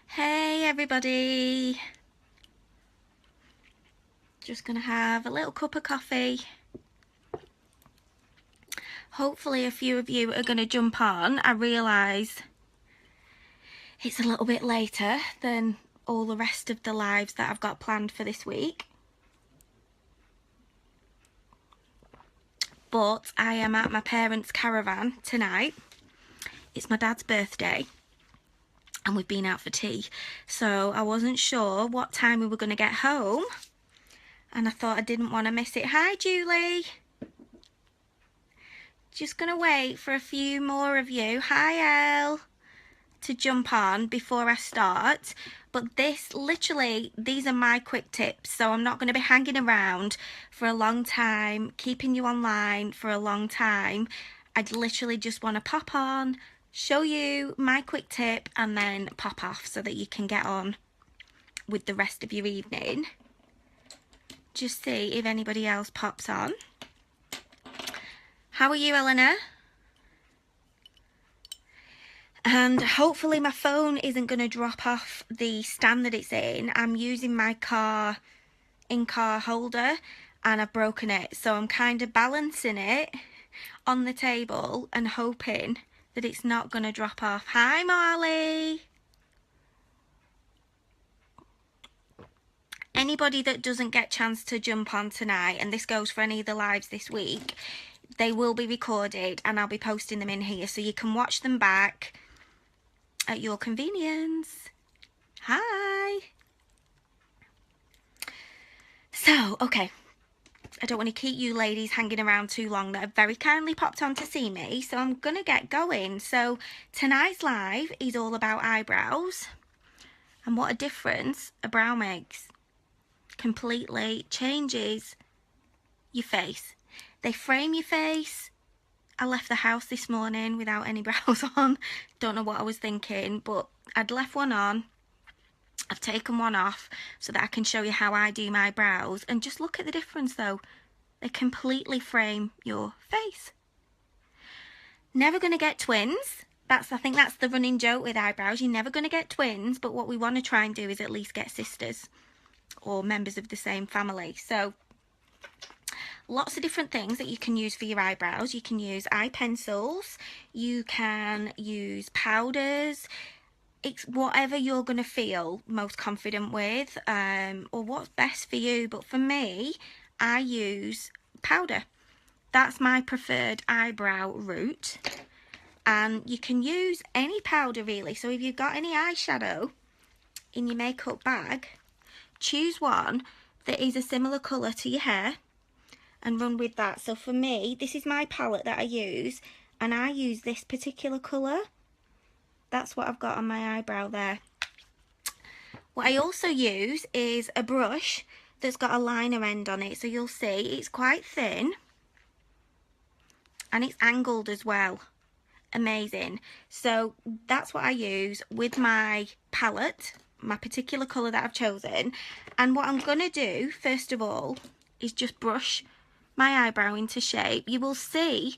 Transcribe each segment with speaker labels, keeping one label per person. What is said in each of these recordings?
Speaker 1: Hey everybody, just gonna have a little cup of coffee. Hopefully a few of you are gonna jump on. I realise it's a little bit later than all the rest of the lives that I've got planned for this week, but I am at my parents' caravan tonight. It's my dad's birthday and we've been out for tea, so I wasn't sure what time we were going to get home and I thought I didn't want to miss it. Hi Julie, just gonna wait for a few more of you. Hi Elle, to jump on before I start. But these are my quick tips, so I'm not going to be hanging around for a long time, keeping you online for a long time. I'd literally just want to pop on, show you my quick tip and then pop off so that you can get on with the rest of your evening. Just see if anybody else pops on. How are you, Eleanor? And hopefully my phone isn't going to drop off the stand that it's in. I'm using my in-car holder and I've broken it. So I'm kind of balancing it on the table and hoping that it's not going to drop off. Hi Marley. Anybody that doesn't get a chance to jump on tonight, and this goes for any of the lives this week, they will be recorded and I'll be posting them in here so you can watch them back at your convenience. Hi. So, okay, I don't want to keep you ladies hanging around too long that have very kindly popped on to see me, so I'm going to get going. So tonight's live is all about eyebrows and what a difference a brow makes. Completely changes your face. They frame your face. I left the house this morning without any brows on. Don't know what I was thinking, but I'd left one on. I've taken one off so that I can show you how I do my brows. And just look at the difference though. They completely frame your face. Never going to get twins. I think that's the running joke with eyebrows. You're never going to get twins, but what we want to try and do is at least get sisters or members of the same family. So lots of different things that you can use for your eyebrows. You can use eye pencils, you can use powders. It's whatever you're going to feel most confident with, or what's best for you. But for me, I use powder. That's my preferred eyebrow route. And you can use any powder really. So if you've got any eyeshadow in your makeup bag, choose one that is a similar colour to your hair and run with that. So for me, this is my palette that I use, and I use this particular colour. That's what I've got on my eyebrow there. What I also use is a brush that's got a liner end on it. So you'll see it's quite thin and it's angled as well. Amazing. So that's what I use with my palette, my particular colour that I've chosen. And what I'm going to do first of all is just brush my eyebrow into shape. You will see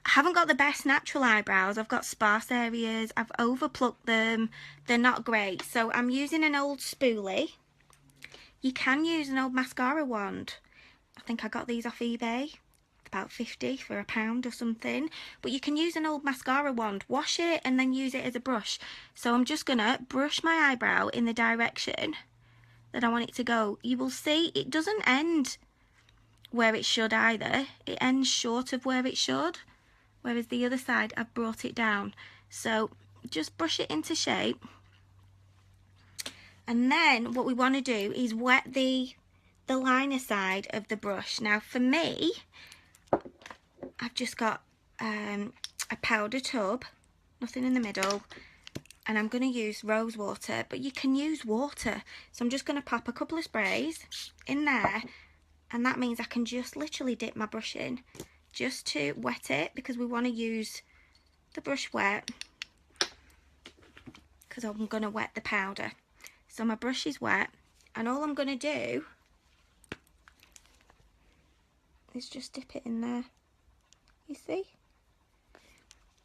Speaker 1: I haven't got the best natural eyebrows. I've got sparse areas. I've overplucked them. They're not great. So I'm using an old spoolie. You can use an old mascara wand. I think I got these off eBay. About 50 for £1 or something. But you can use an old mascara wand. Wash it and then use it as a brush. So I'm just going to brush my eyebrow in the direction that I want it to go. You will see it doesn't end where it should either. It ends short of where it should. Whereas the other side, I've brought it down. So just brush it into shape. And then what we want to do is wet the liner side of the brush. Now for me, I've just got a powder tub, nothing in the middle. And I'm going to use rose water, but you can use water. So I'm just going to pop a couple of sprays in there. And that means I can just literally dip my brush in, just to wet it, because we want to use the brush wet because I'm going to wet the powder. So my brush is wet and all I'm going to do is just dip it in there, you see.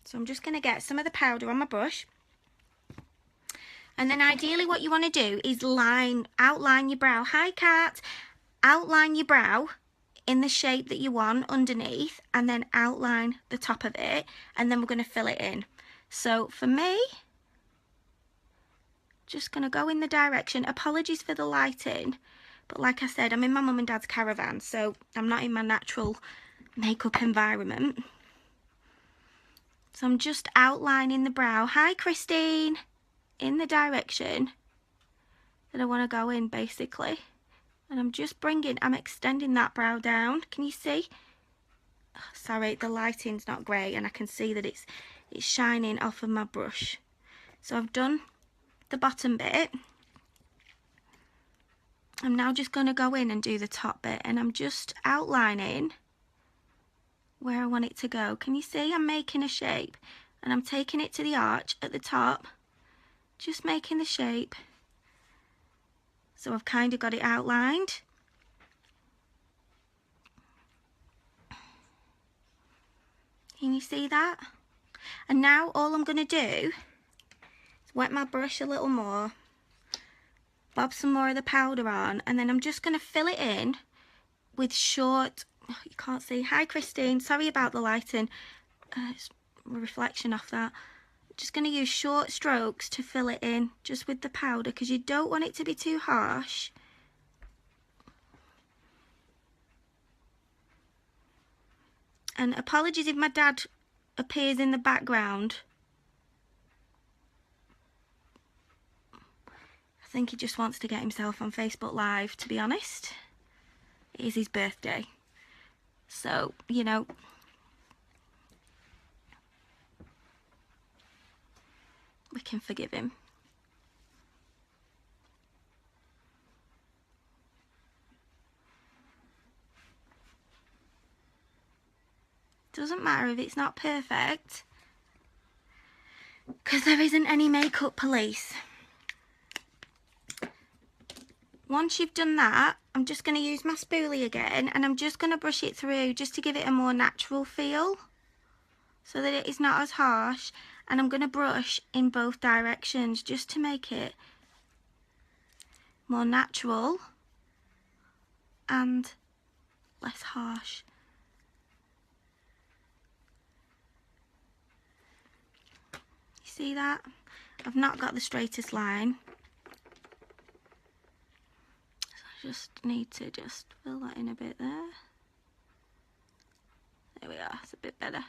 Speaker 1: So I'm just going to get some of the powder on my brush And then ideally what you want to do is outline your brow. Hi, Kat. Outline your brow in the shape that you want underneath, and then outline the top of it, and then we're going to fill it in. So for me, just going to go in the direction. Apologies for the lighting, but like I said, I'm in my mum and dad's caravan, so I'm not in my natural makeup environment. So I'm just outlining the brow. Hi, Christine. In the direction that I want to go in, basically. And I'm extending that brow down. Can you see? Oh, sorry, the lighting's not great, and I can see that it's shining off of my brush. So I've done the bottom bit. I'm now just going to go in and do the top bit, and I'm just outlining where I want it to go. Can you see? I'm making a shape, and I'm taking it to the arch at the top, just making the shape. So I've kind of got it outlined. Can you see that? And now all I'm going to do is wet my brush a little more, bob some more of the powder on, and then I'm just going to fill it in with short, oh, you can't see, hi Christine, sorry about the lighting, it's a reflection off that. Just going to use short strokes to fill it in just with the powder, because you don't want it to be too harsh. And apologies if my dad appears in the background. I think he just wants to get himself on Facebook Live, to be honest. It is his birthday. So, you know, we can forgive him. Doesn't matter if it's not perfect, because there isn't any makeup police. Once you've done that, I'm just going to use my spoolie again, and I'm just going to brush it through just to give it a more natural feel, so that it is not as harsh. And I'm going to brush in both directions just to make it more natural and less harsh. You see that? I've not got the straightest line. So I just need to just fill that in a bit there. There we are, it's a bit better.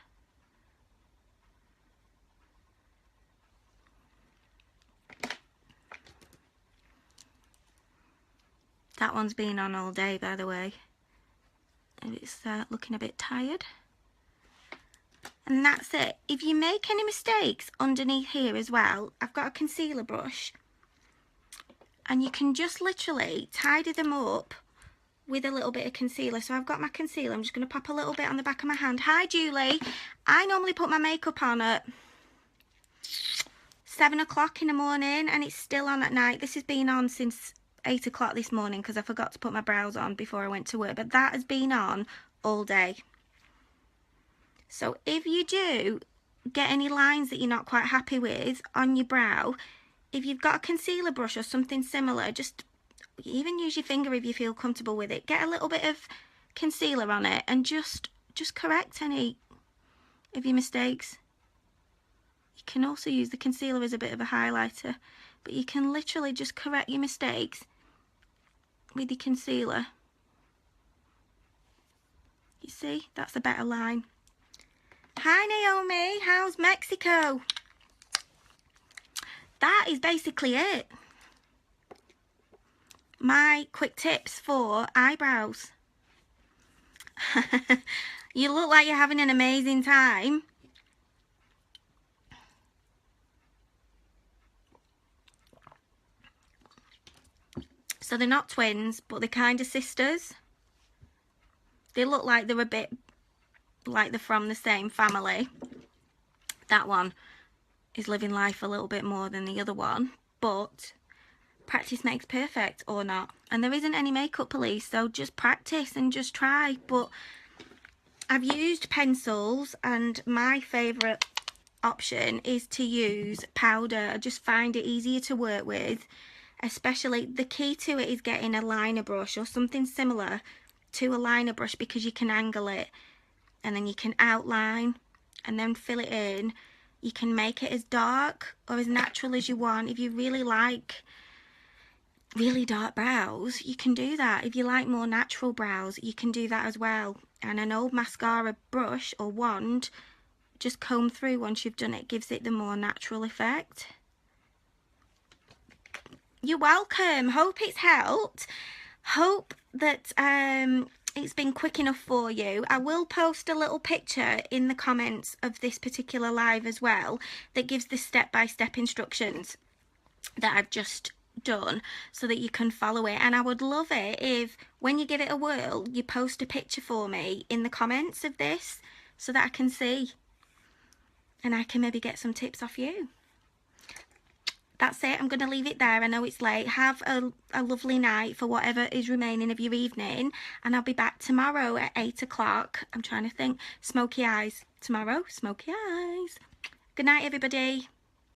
Speaker 1: That one's been on all day, by the way, and it's looking a bit tired. And that's it. If you make any mistakes underneath here as well, I've got a concealer brush, and you can just literally tidy them up with a little bit of concealer. So I've got my concealer. I'm just going to pop a little bit on the back of my hand. Hi, Julie. I normally put my makeup on at 7 o'clock in the morning, and it's still on at night. This has been on since 8 o'clock this morning because I forgot to put my brows on before I went to work, but that has been on all day. So if you do get any lines that you're not quite happy with on your brow, if you've got a concealer brush or something similar, just even use your finger if you feel comfortable with it. Get a little bit of concealer on it and just correct any of your mistakes. You can also use the concealer as a bit of a highlighter, but you can literally just correct your mistakes with your concealer. You see, that's a better line. Hi Naomi, how's Mexico? That is basically it. My quick tips for eyebrows. You look like you're having an amazing time. So they're not twins, but they're kind of sisters. They look like they're a bit like they're from the same family. That one is living life a little bit more than the other one, but practice makes perfect, or not. And there isn't any makeup police, so just practice and just try. But I've used pencils, and my favourite option is to use powder. I just find it easier to work with, especially the key to it is getting a liner brush or something similar to a liner brush, because you can angle it and then you can outline and then fill it in. You can make it as dark or as natural as you want. If you really like really dark brows, you can do that. If you like more natural brows, you can do that as well. And an old mascara brush or wand, just comb through once you've done it, gives it the more natural effect. You're welcome. Hope it's helped. Hope that it's been quick enough for you. I will post a little picture in the comments of this particular live as well that gives the step-by-step instructions that I've just done, so that you can follow it. And I would love it if, when you give it a whirl, you post a picture for me in the comments of this so that I can see and I can maybe get some tips off you. That's it. I'm going to leave it there. I know it's late. Have a lovely night for whatever is remaining of your evening, and I'll be back tomorrow at 8 o'clock. I'm trying to think. Smoky eyes. Tomorrow, smoky eyes. Good night, everybody.